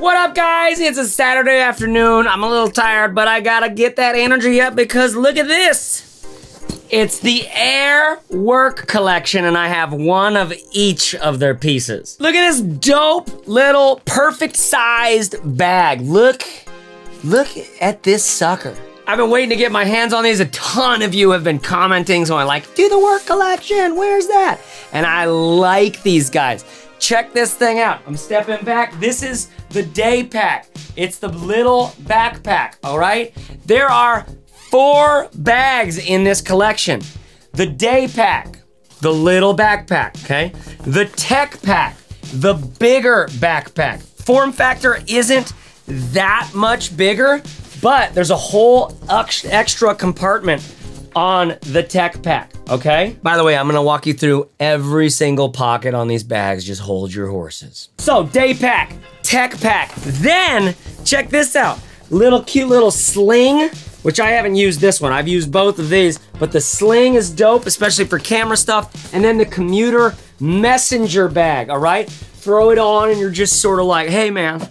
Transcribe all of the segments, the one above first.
What up, guys? It's a Saturday afternoon. I'm a little tired, but I gotta get that energy up because look at this. It's the Air Work Collection, and I have one of each of their pieces. Look at this dope little perfect sized bag. Look at this sucker. I've been waiting to get my hands on these. A ton of you have been commenting, so I'm like, do the Work Collection, where's that? And I like these guys. Check this thing out. I'm stepping back. This is the day pack. It's the little backpack, all right? There are 4 bags in this collection. The day pack, the little backpack, okay? The tech pack, the bigger backpack. Form factor isn't that much bigger, but there's a whole extra compartment on the tech pack, okay? By the way, I'm gonna walk you through every single pocket on these bags. Just hold your horses. So, day pack, tech pack. Then, check this out. Cute little sling, which I haven't used this one. I've used both of these, but the sling is dope, especially for camera stuff. And then the Commuter messenger bag, all right? Throw it on and you're just sort of like, hey man,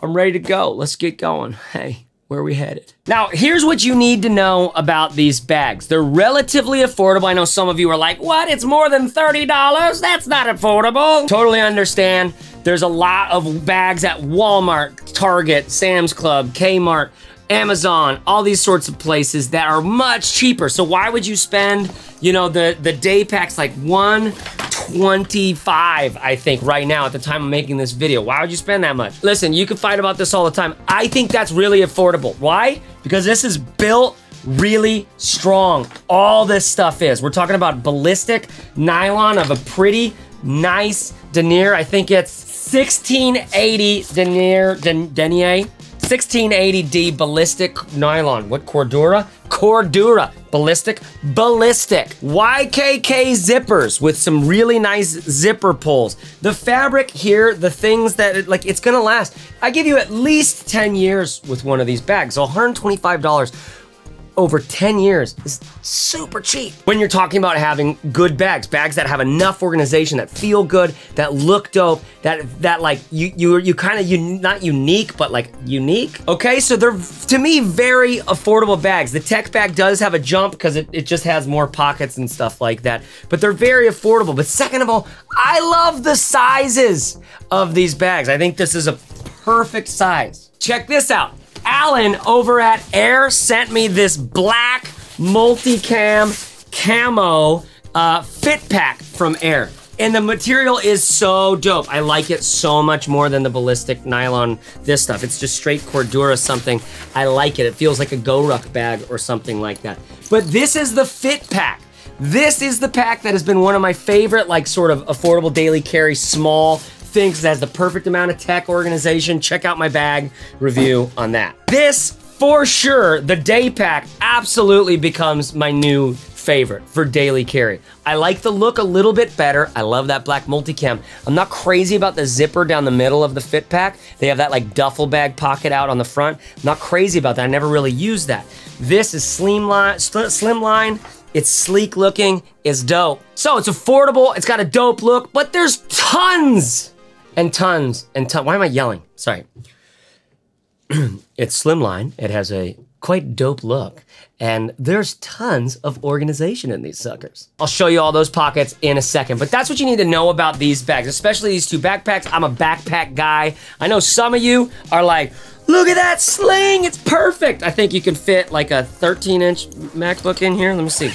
I'm ready to go. Let's get going. Hey. Where are we headed? Now, here's what you need to know about these bags. They're relatively affordable. I know some of you are like, what? It's more than $30? That's not affordable. Totally understand. There's a lot of bags at Walmart, Target, Sam's Club, Kmart, Amazon, all these sorts of places that are much cheaper. So why would you spend, you know, the day pack's like $125, I think, right now at the time of making this video. Why would you spend that much? Listen, you can fight about this all the time. I think that's really affordable. Why? Because this is built really strong. All this stuff is. We're talking about ballistic nylon of a pretty nice denier. I think it's 1680 denier. 1680D ballistic nylon. What, Cordura? Cordura. Ballistic? Ballistic. YKK zippers with some really nice zipper pulls. The fabric here, the things that, like, it's gonna last. I give you at least 10 years with one of these bags. So $125 over 10 years is super cheap. When you're talking about having good bags that have enough organization, that feel good, that look dope, that like, you kind of, not unique, but like unique. Okay, so they're, to me, very affordable bags. The tech bag does have a jump because it just has more pockets and stuff like that, but they're very affordable. But second of all, I love the sizes of these bags. I think this is a perfect size. Check this out. Alan over at Air sent me this black multicam camo fit pack from Air. And the material is so dope. I like it so much more than the ballistic nylon, this stuff. It's just straight Cordura something. I like it. It feels like a Go-Ruck bag or something like that. But this is the fit pack. This is the pack that has been one of my favorite, like, sort of affordable daily carry, small things that has the perfect amount of tech organization. Check out my bag review on that. This, for sure, the day pack absolutely becomes my new favorite for daily carry. I like the look a little bit better. I love that black multicam. I'm not crazy about the zipper down the middle of the fit pack. They have that like duffel bag pocket out on the front. I'm not crazy about that. I never really used that. This is slimline. It's sleek looking. It's dope. So it's affordable. It's got a dope look, but there's tons and tons and tons. Why am I yelling? Sorry. It's slimline. It has a quite dope look. And there's tons of organization in these suckers. I'll show you all those pockets in a second, but that's what you need to know about these bags, especially these 2 backpacks. I'm a backpack guy. I know some of you are like, look at that sling, it's perfect. I think you can fit like a 13-inch MacBook in here. Let me see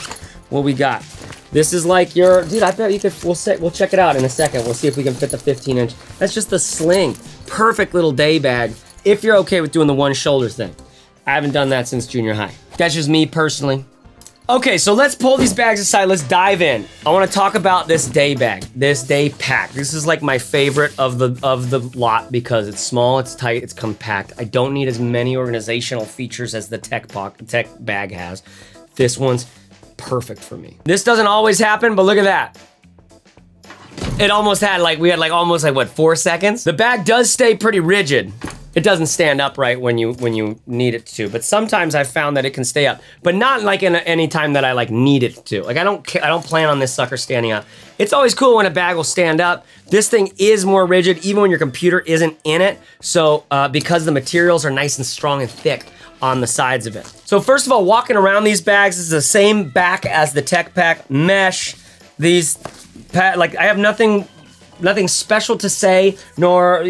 what we got. This is like your, dude, I bet you could, we'll check it out in a second. We'll see if we can fit the 15-inch. That's just the sling. Perfect little day bag, if you're okay with doing the one shoulder thing. I haven't done that since junior high. That's just me personally. Okay, so let's pull these bags aside. Let's dive in. I wanna talk about this day bag, this day pack. This is like my favorite of the lot because it's small, it's tight, it's compact. I don't need as many organizational features as the tech bag has. This one's perfect for me. This doesn't always happen, but look at that. It almost had like, we had like almost like what, 4 seconds? The bag does stay pretty rigid. It doesn't stand up right when you need it to, but sometimes I've found that it can stay up, but not like in any time that I like need it to. Like I don't plan on this sucker standing up. It's always cool when a bag will stand up. This thing is more rigid even when your computer isn't in it. So because the materials are nice and strong and thick on the sides of it. So first of all, walking around these bags is the same back as the Tech Pack mesh. These, like I have nothing special to say, nor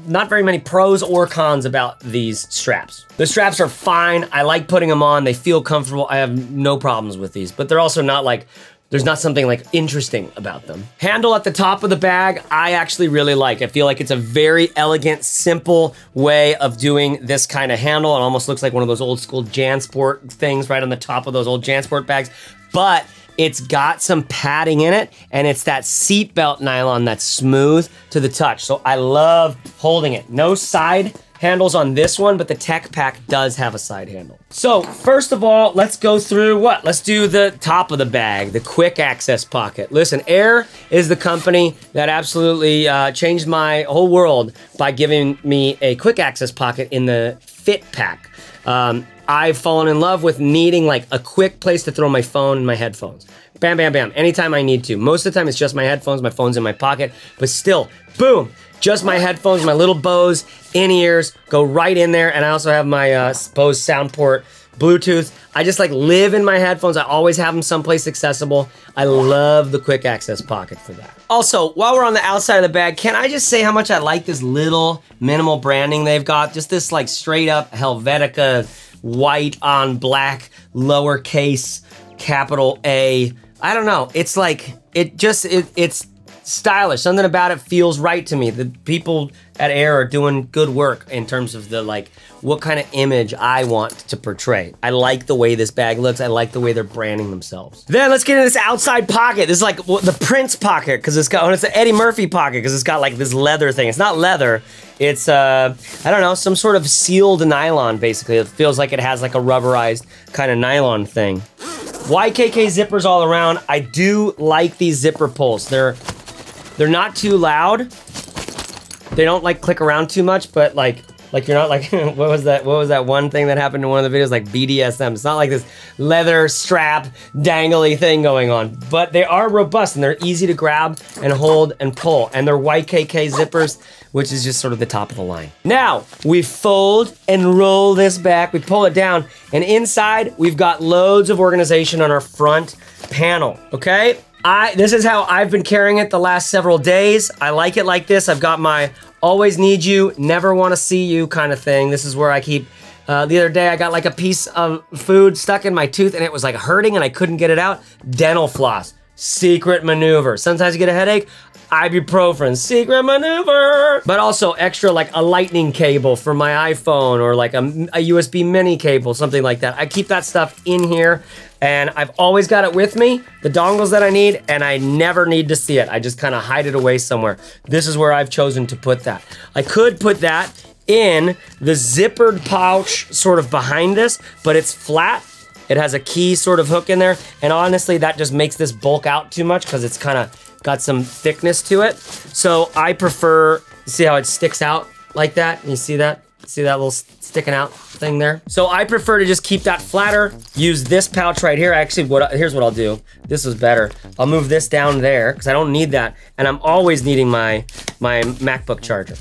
not very many pros or cons about these straps. The straps are fine. I like putting them on. They feel comfortable. I have no problems with these, but they're also not like, there's not something like interesting about them. Handle at the top of the bag, I actually really like. I feel like it's a very elegant, simple way of doing this kind of handle. It almost looks like one of those old school JanSport things right on the top of those old JanSport bags, but it's got some padding in it, and it's that seatbelt nylon that's smooth to the touch. So I love holding it. No side handles on this one, but the Tech Pack does have a side handle. So first of all, let's go through what? Let's do the top of the bag, the quick access pocket. Listen, Air is the company that absolutely changed my whole world by giving me a quick access pocket in the Fit Pack. I've fallen in love with needing like a quick place to throw my phone and my headphones. Bam, bam, bam, anytime I need to. Most of the time it's just my headphones, my phone's in my pocket, but still, boom, just my headphones, my little Bose in-ears go right in there, and I also have my Bose Soundport Bluetooth. I just like live in my headphones. I always have them someplace accessible. I love the quick access pocket for that. Also, while we're on the outside of the bag, can I just say how much I like this little minimal branding they've got? Just this like straight up Helvetica white on black, lowercase, capital A. I don't know. It's like, it's stylish. Something about it feels right to me. The people at Air are doing good work in terms of the like, what kind of image I want to portray. I like the way this bag looks. I like the way they're branding themselves. Then let's get into this outside pocket. This is like the Prince pocket, because it's got, it's the Eddie Murphy pocket, because it's got like this leather thing. It's not leather. It's, I don't know, some sort of sealed nylon, basically. It feels like it has like a rubberized kind of nylon thing. YKK zippers all around. I do like these zipper pulls. They're not too loud. They don't like click around too much, but like you're not like, what was that one thing that happened in one of the videos, like BDSM? It's not like this leather strap dangly thing going on, but they are robust and they're easy to grab and hold and pull, and they're YKK zippers, which is just sort of the top of the line. Now, we fold and roll this back, we pull it down, and inside, we've got loads of organization on our front panel, okay? This is how I've been carrying it the last several days. I like it like this. I've got my always need you, never want to see you kind of thing. This is where I keep, the other day I got like a piece of food stuck in my tooth and it was like hurting and I couldn't get it out. Dental floss, secret maneuver. Sometimes you get a headache, ibuprofen, secret maneuver. But also extra like a lightning cable for my iPhone, or like a USB mini cable, something like that. I keep that stuff in here, and I've always got it with me, the dongles that I need, and I never need to see it. I just kind of hide it away somewhere. This is where I've chosen to put that. I could put that in the zippered pouch sort of behind this, but it's flat. It has a key sort of hook in there, and honestly, that just makes this bulk out too much because it's kind of got some thickness to it. So I prefer, see how it sticks out like that? You see that? See that little sticking out thing there? So I prefer to just keep that flatter, use this pouch right here. Actually, here's what I'll do. This is better. I'll move this down there because I don't need that. And I'm always needing my MacBook charger.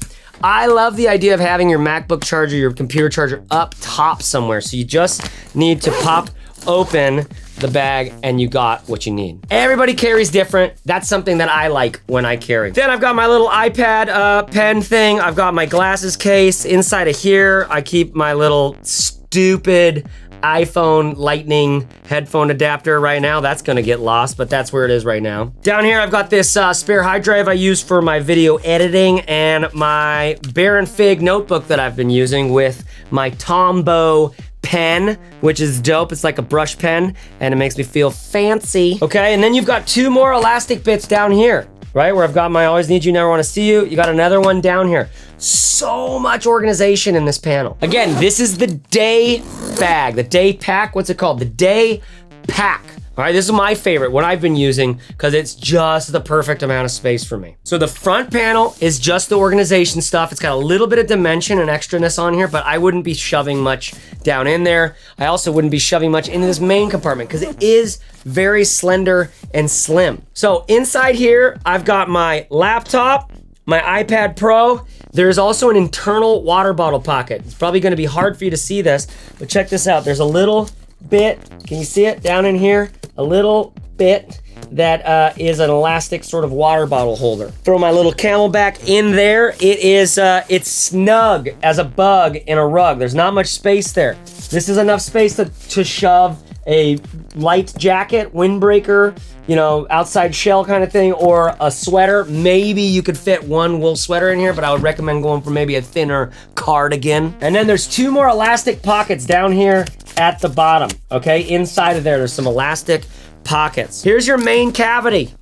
I love the idea of having your MacBook charger, your computer charger up top somewhere. So you just need to pop open the bag and you got what you need. Everybody carries different. That's something that I like when I carry. Then I've got my little iPad pen thing. I've got my glasses case. Inside of here, I keep my little stupid iPhone lightning headphone adapter right now. That's gonna get lost, but that's where it is right now. Down here, I've got this spare hard drive I use for my video editing, and my Baron Fig notebook that I've been using with my Tombow pen, which is dope. It's like a brush pen, and it makes me feel fancy. Okay, and then you've got two more elastic bits down here, right? Where I've got my always need you, never want to see you. You got another one down here. So much organization in this panel. Again, this is the day bag, the day pack. What's it called? The day pack. All right, this is my favorite, what I've been using, because it's just the perfect amount of space for me. So the front panel is just the organization stuff. It's got a little bit of dimension and extraness on here, but I wouldn't be shoving much down in there. I also wouldn't be shoving much into this main compartment because it is very slender and slim. So inside here, I've got my laptop, my iPad Pro. There's also an internal water bottle pocket. It's probably gonna be hard for you to see this, but check this out. There's a little bit, can you see it down in here? A little bit that is an elastic sort of water bottle holder. Throw my little Camelback in there. It is, it's snug as a bug in a rug. There's not much space there. This is enough space to shove a light jacket, windbreaker, you know, outside shell kind of thing, or a sweater. Maybe you could fit one wool sweater in here, but I would recommend going for maybe a thinner cardigan. And then there's 2 more elastic pockets down here at the bottom, okay? Inside of there's some elastic pockets. Here's your main cavity.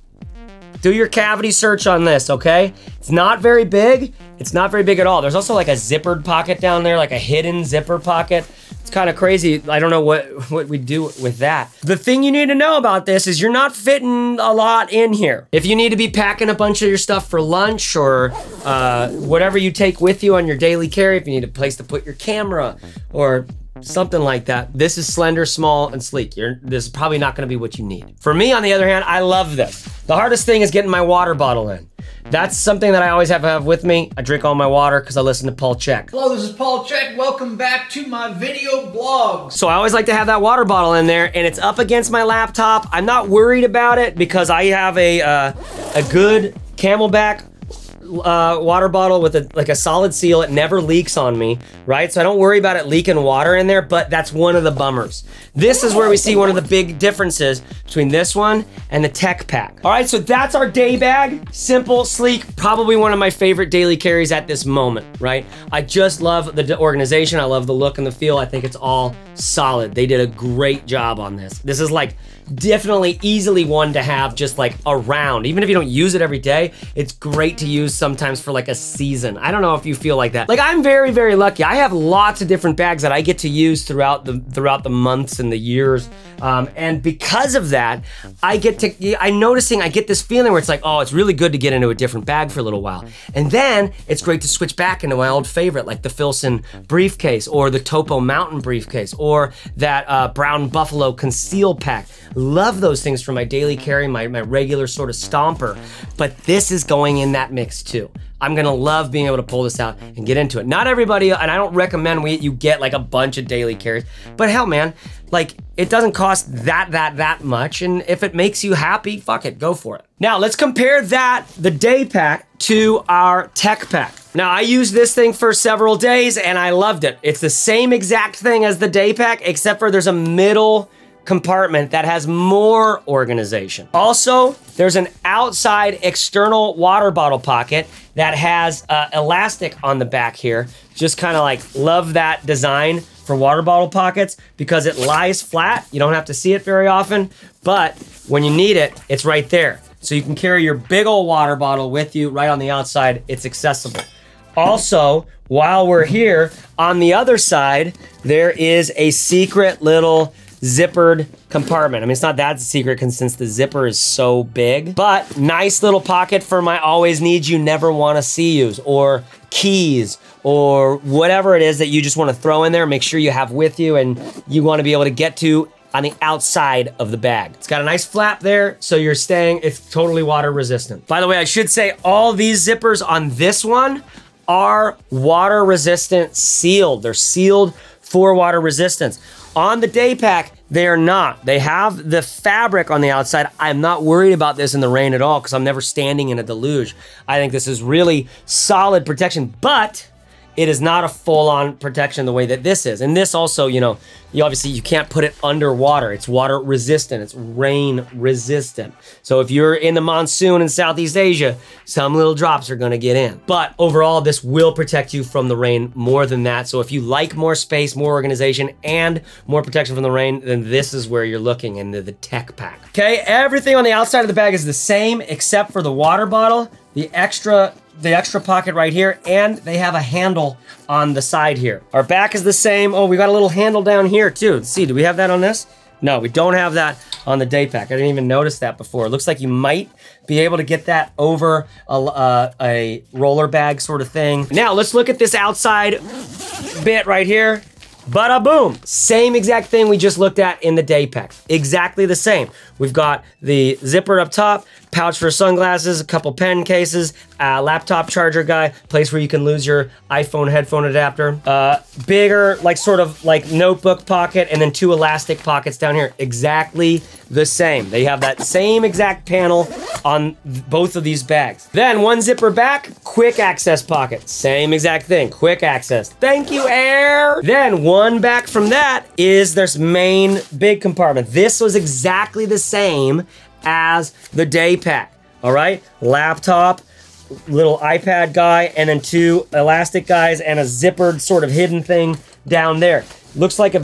Do your cavity search on this, okay? It's not very big. It's not very big at all. There's also like a zippered pocket down there, like a hidden zipper pocket. It's kind of crazy. I don't know what we do with that. The thing you need to know about this is you're not fitting a lot in here. If you need to be packing a bunch of your stuff for lunch or whatever you take with you on your daily carry, if you need a place to put your camera or something like that, this is slender, small, and sleek. This is probably not gonna be what you need. For me, on the other hand, I love this. The hardest thing is getting my water bottle in. That's something that I always have to have with me. I drink all my water because I listen to Paul Chek. Hello, this is Paul Chek. Welcome back to my video blogs. So I always like to have that water bottle in there, and it's up against my laptop. I'm not worried about it because I have a good Camelback water bottle with a solid seal. It never leaks on me, right? So I don't worry about it leaking water in there, but that's one of the bummers. This is where we see one of the big differences between this one and the tech pack. All right, so that's our day bag. Simple, sleek, probably one of my favorite daily carries at this moment, right? I just love the organization. I love the look and the feel. I think it's all solid. They did a great job on this. This is like definitely easily one to have just like around. Even if you don't use it every day, it's great to use sometimes for like a season. I don't know if you feel like that. Like I'm very, very lucky. I have lots of different bags that I get to use throughout the months and the years. And because of that, I'm noticing I get this feeling where it's like, oh, it's really good to get into a different bag for a little while. And then it's great to switch back into my old favorite, like the Filson briefcase or the Topo Mountain briefcase or that Brown Buffalo Conceal Pack. Love those things for my daily carry, my regular sort of stomper. But this is going in that mix too. I'm gonna love being able to pull this out and get into it. Not everybody, and I don't recommend you get like a bunch of daily carries, but hell man, like it doesn't cost that much, and if it makes you happy, fuck it, go for it. Now let's compare the day pack to our tech pack. Now I used this thing for several days and I loved it. It's the same exact thing as the day pack, except for there's a middle compartment that has more organization. Also, there's an outside external water bottle pocket that has elastic on the back here. Just kind of like love that design for water bottle pockets because it lies flat. You don't have to see it very often, but when you need it, it's right there. So you can carry your big old water bottle with you right on the outside. It's accessible. Also, while we're here, on the other side, there is a secret little zippered compartment. I mean, it's not that secret since the zipper is so big, but nice little pocket for my always need you, never want to see yous, or keys, or whatever it is that you just want to throw in there, make sure you have with you and you want to be able to get to on the outside of the bag. It's got a nice flap there, so it's totally water resistant. By the way, I should say all these zippers on this one are water resistant sealed. They're sealed for water resistance. On the day pack, they are not. They have the fabric on the outside. I'm not worried about this in the rain at all because I'm never standing in a deluge. I think this is really solid protection, but it is not a full-on protection the way that this is. And this also, you obviously you can't put it underwater. It's water resistant, it's rain resistant. So if you're in the monsoon in Southeast Asia, some little drops are gonna get in. But overall, this will protect you from the rain more than that. So if you like more space, more organization, and more protection from the rain, then this is where you're looking into the tech pack. Okay, everything on the outside of the bag is the same except for the water bottle, the extra pocket right here, and they have a handle on the side here. Our back is the same. Oh, we got a little handle down here too. Let's see, do we have that on this? No, we don't have that on the day pack. I didn't even notice that before. It looks like you might be able to get that over a roller bag sort of thing. Now, let's look at this outside bit right here. Bada boom. Same exact thing we just looked at in the day pack. Exactly the same. We've got the zipper up top, pouch for sunglasses, a couple pen cases, laptop charger guy, place where you can lose your iPhone headphone adapter. Bigger, like sort of like notebook pocket, and then 2 elastic pockets down here. Exactly the same. They have that same exact panel on both of these bags. Then 1 zipper back, quick access pocket. Same exact thing, quick access. Thank you, Air. Then 1 back from that is this main big compartment. This was exactly the same as the day pack, all right? Laptop, little iPad guy, and then 2 elastic guys and a zippered sort of hidden thing down there. Looks like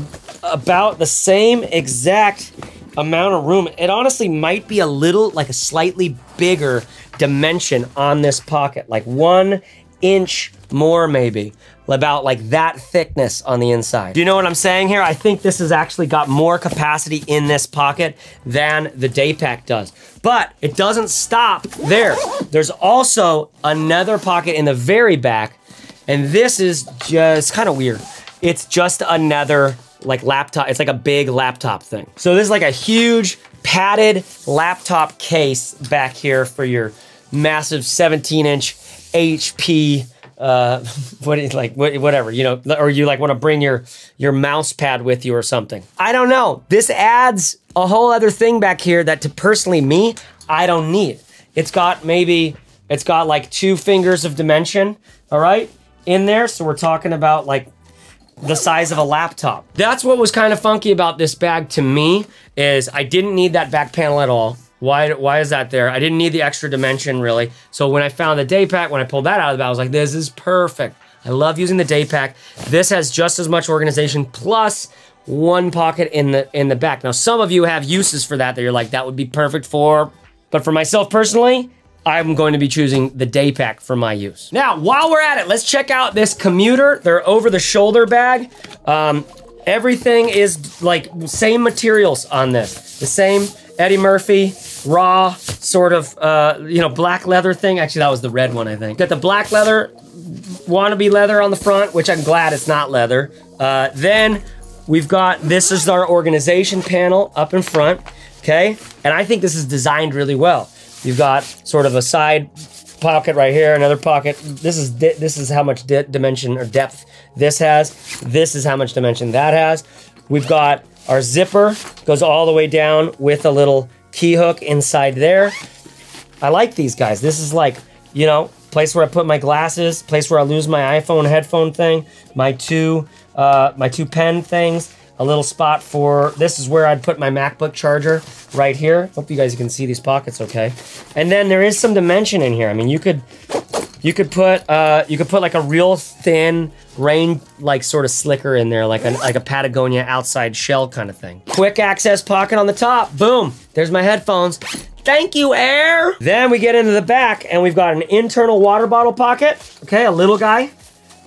about the same exact amount of room. It honestly might be a little, like a slightly bigger dimension on this pocket, like 1 inch more maybe, about like that thickness on the inside. Do you know what I'm saying here? I think this has actually got more capacity in this pocket than the day pack does. But it doesn't stop there. There's also another pocket in the very back, and this is just kind of weird. It's just another like laptop. It's like a big laptop thing. So this is like a huge padded laptop case back here for your massive 17-inch HP whatever, you know, or you like want to bring your mouse pad with you or something. I don't know. This adds a whole other thing back here that to personally me, I don't need. It's got like 2 fingers of dimension, all right, in there. So we're talking about like the size of a laptop. That's what was kind of funky about this bag to me, is I didn't need that back panel at all. Why is that there? I didn't need the extra dimension really. So when I found the day pack, when I pulled that out of the bag, I was like, this is perfect. I love using the day pack. This has just as much organization plus 1 pocket in the back. Now, some of you have uses for that you're like, that would be perfect for, but for myself personally, I'm going to be choosing the day pack for my use. Now, while we're at it, let's check out this Commuter, their over-the-shoulder bag. Everything is like same materials on this. The same Eddie Murphy, raw, sort of, you know, black leather thing. Actually, that was the red one, I think. Got the black leather, wannabe leather on the front, which I'm glad it's not leather. Then we've got, this is our organization panel up in front, okay? And I think this is designed really well. You've got sort of a side pocket right here, another pocket. This is how much dimension or depth this has. This is how much dimension that has. We've got our zipper, goes all the way down with a little key hook inside there. I like these guys. This is like, you know, place where I put my glasses, place where I lose my iPhone headphone thing, my two pen things, a little spot for, this is where I'd put my MacBook charger right here. Hope you guys can see these pockets okay. And then there is some dimension in here. I mean, you could put like a real thin rain, like sort of slicker in there, like a Patagonia outside shell kind of thing. Quick access pocket on the top. Boom. There's my headphones. Thank you, Air. Then we get into the back and we've got an internal water bottle pocket. Okay, a little guy.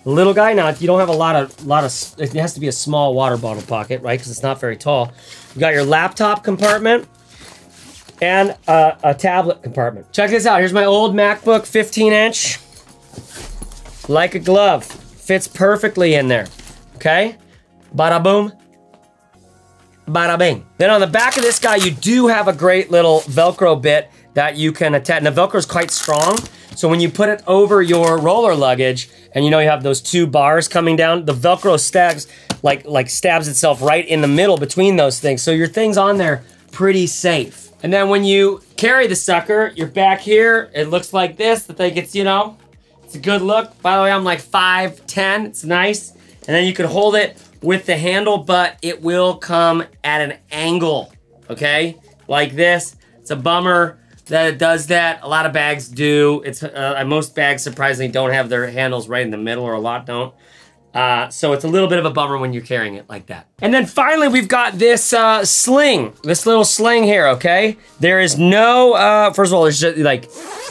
Little guy. Now, you don't have a lot of, it has to be a small water bottle pocket, right? Because it's not very tall. You got your laptop compartment and a tablet compartment. Check this out. Here's my old MacBook 15-inch. Like a glove. Fits perfectly in there. Okay? Bada boom. Bada bing. Then on the back of this guy, you do have a great little Velcro bit that you can attach. Now, Velcro is quite strong. So when you put it over your roller luggage, and you know you have those 2 bars coming down, the Velcro stabs, like stabs itself right in the middle between those things. So your thing's on there pretty safe. And then when you carry the sucker, you're back here. It looks like this. I think it's, you know, it's a good look. By the way, I'm like 5'10". It's nice. And then you can hold it with the handle, but it will come at an angle, okay? Like this. It's a bummer that it does that. A lot of bags do. It's most bags surprisingly don't have their handles right in the middle, or a lot don't. So it's a little bit of a bummer when you're carrying it like that. And then finally, we've got this sling, this little sling here, okay? There is no, first of all, there's just like,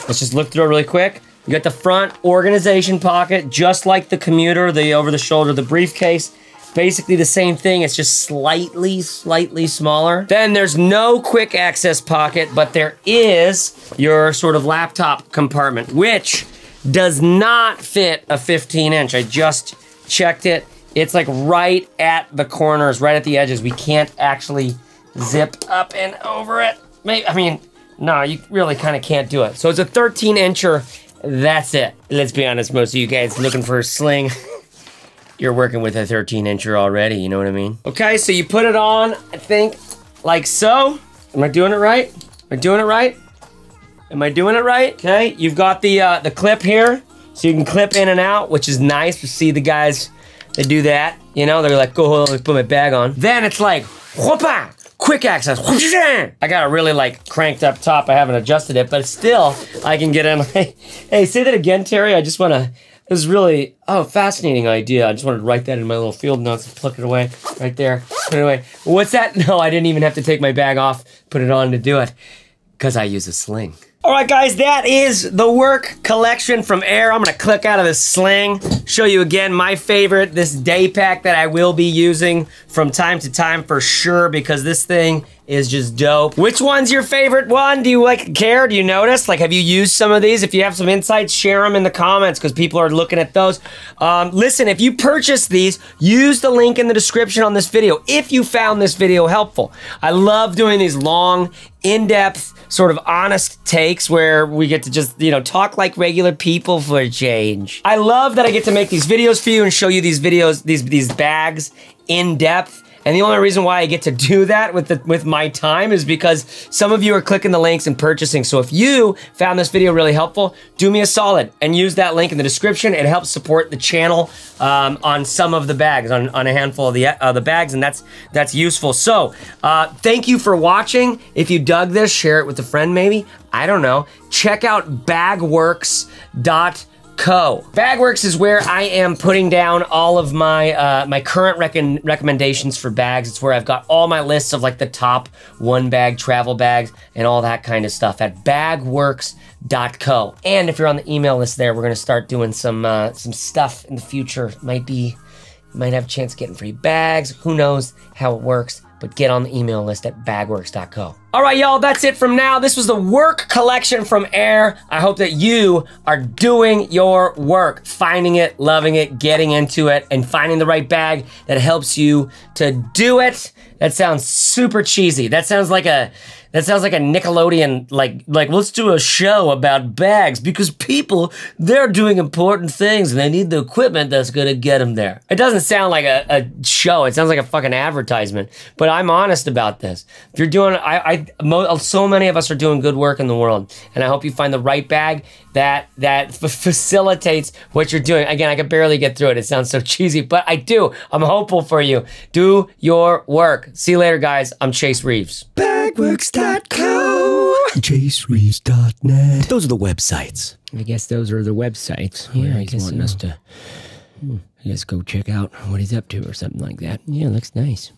let's just look through it really quick. You got the front organization pocket, just like the Commuter, the over-the-shoulder, the briefcase. basically the same thing. It's just slightly smaller. Then there's no quick access pocket, but there is your sort of laptop compartment, which does not fit a 15-inch. I just checked it. It's like right at the corners, right at the edges. We can't actually zip up and over it. Maybe, I mean, no, you really kind of can't do it. So it's a 13-incher, that's it. Let's be honest, most of you guys looking for a Sling, you're working with a 13-incher already, you know what I mean? Okay, so you put it on, I think, like so. Am I doing it right? Am I doing it right? Am I doing it right? Okay, you've got the clip here, so you can clip in and out, which is nice to see the guys that do that. You know, they're like, go hold on, let me put my bag on. Then it's like, whoop-a! Quick access. I got it really like cranked up top. I haven't adjusted it, but still I can get in. Hey, say that again, Terry. I just want to, it was really, fascinating idea. I just wanted to write that in my little field notes and pluck it away right there. Put it away. What's that? No, I didn't even have to take my bag off, put it on to do it, because I use a Sling. All right, guys, that is the work collection from Air. I'm gonna click out of the Sling, show you again my favorite, this day pack that I will be using from time to time for sure, because this thing is just dope. Which one's your favorite one? Do you care? Do you notice? Like, have you used some of these? If you have some insights, share them in the comments, because people are looking at those. Listen, if you purchase these, use the link in the description on this video if you found this video helpful. I love doing these long, in-depth, sort of honest takes where we get to just, you know, talk like regular people for a change. I love that I get to make these videos for you and show you these videos, these bags in depth. And the only reason why I get to do that with my time is because some of you are clicking the links and purchasing. So if you found this video really helpful, do me a solid and use that link in the description. It helps support the channel on some of the bags, on a handful of the bags, and that's useful. So thank you for watching. If you dug this, share it with a friend maybe. I don't know. Check out bagworks.co. Bagworks is where I am putting down all of my my current recommendations for bags. It's where I've got all my lists of like the top one bag travel bags and all that kind of stuff at bagworks.co. And if you're on the email list there, we're gonna start doing some stuff in the future. Might have a chance of getting free bags. Who knows how it works? But get on the email list at bagworks.co. All right, y'all, that's it from now. This was the work collection from Air. I hope that you are doing your work, finding it, loving it, getting into it, and finding the right bag that helps you to do it. That sounds super cheesy. That sounds like a Nickelodeon, like let's do a show about bags because people, they're doing important things and they need the equipment that's gonna get them there. It doesn't sound like a show. It sounds like a fucking advertisement, but I'm honest about this. If you're doing, so many of us are doing good work in the world, and I hope you find the right bag that facilitates what you're doing. Again, I can barely get through it. It sounds so cheesy, but I do. I'm hopeful for you. Do your work. See you later, guys. I'm Chase Reeves. Bagworks.co. ChaseReeves.net. Those are the websites. I guess those are the websites. Yeah, he's wanting us to, I guess, go check out what he's up to or something like that. Yeah, looks nice.